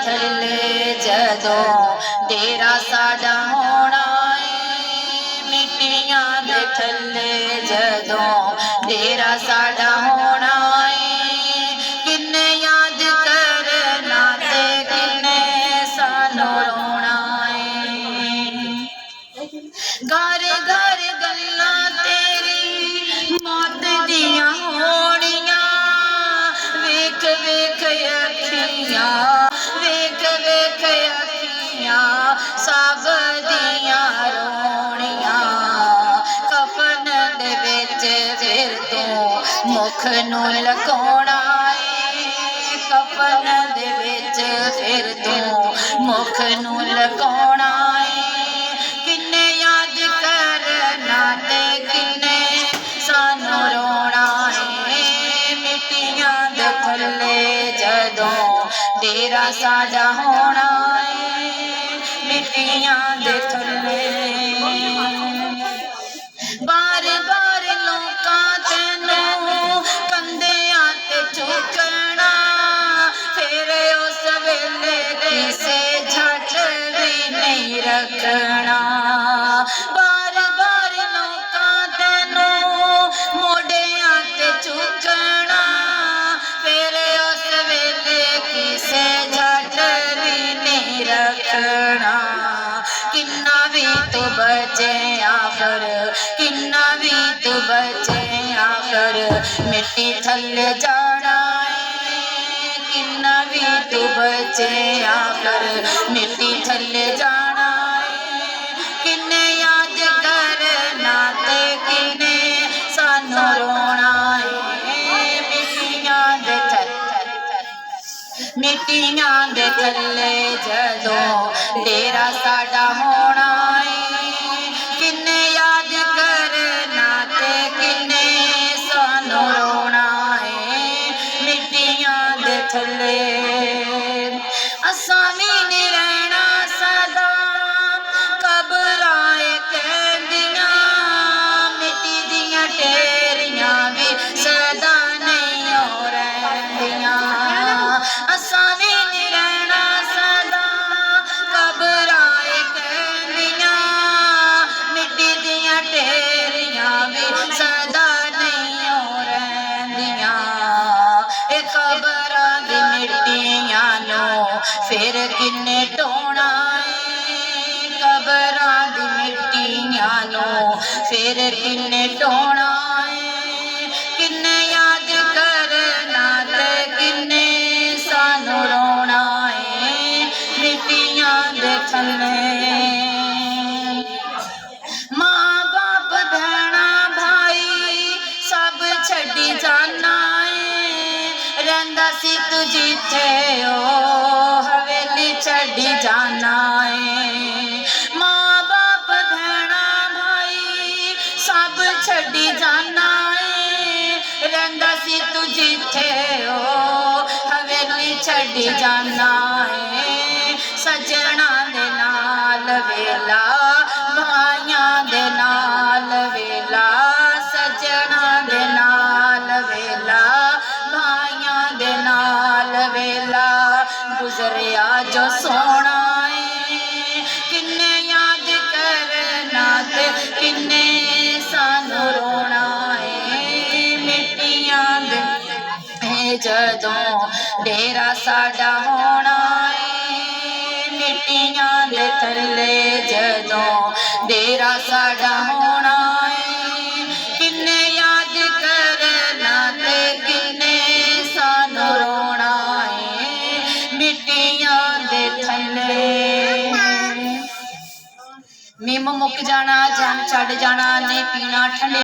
थल्ले जदों डेरा साडा होना है। मिट्टियां दे थल्ले जदों डेरा साडा होना है। किन्ने याद करना ते किन्ने सानू रोना है। घर घर गल्लां तेरी मौत दियां होनियां। वेख वेख अखियां वेख वेख अखियां सब दियां रोनियां। कफन दे विच फिर तू मुख नू लकोना है। कफन दे विच फिर तू मुख नू लकोना है। किन्ने याद करना ते किन्ने सानू रोना है। मिट्टियां दे थल्ले जदों डेरा साडा होना है। मिट्टियां दे थल्ले बार बार लोकां तैनू कंधियां ते चुकना। फिर उस वेले किसे झट भी नहीं रखना। बार बार लोकां तैनू मोढियां ते चुकना। फिर उस वेले किसे झट भी नहीं रखना। किन्ना भी तू बचे आखर किन्ना भी तू बचे आखर मिट्टी थल्ले जाना है। किन्ना भी तू बचे आखर मिट्टी थल्ले जाना है। किन्ने याद करना ते किन्ने सानू रोना है। मिट्टियां दे थल्ले जदों डेरा साडा होना है। किन्ने याद करना ते किन्ने सानू रोना है। मिट्टियां दे थल्ले असां भी नहीं रहना सदा कबरां कहंदियां। मिट्टी दियां ढेरियां भी सदा नहीं हो रहिंदियां। असां भी नहीं रहना सदा कबरां कहंदियां। मिट्टी दियां ढेरियां भी सदा नहीं हो रहिंदियां। ए कबरां दी मिट्टियां नू फिर किन्ने ढोना है। कबरां दी मिट्टियां नू फिर किन्ने ढोना है। किन्ने याद करना ते किन्ने सानू रोना है। मिट्टियां दे थल्ले मां बाप भैणा भाई सब छड्डी जाना है। रहिंदा सी तू जिथे ओ हवेली छड्डी जाना है। मां बाप भैणा भाई सब छड्डी जाना है। रहिंदा सी तू जिथे ओ हवेली छड्डी जाना है। सजना दे नाल वेला भाइयां दे नाल वेला। सजना दे नाल वेला भाइयां दे नाल वेला गुजरिया जो सोना है। किन्ने याद करना ते किन्ने सानू रोना है। मिट्टियां दे जदों डेरा साडा होना है। मिट्टियां दे थल्ले जदों डेरा साडा होना है। किन्ने याद करना ते किन्ने सानू रोना है। मिट्टियां दे थल्ले मिम मुक जाना जम छड़ जाना नहीं पीना ठंडे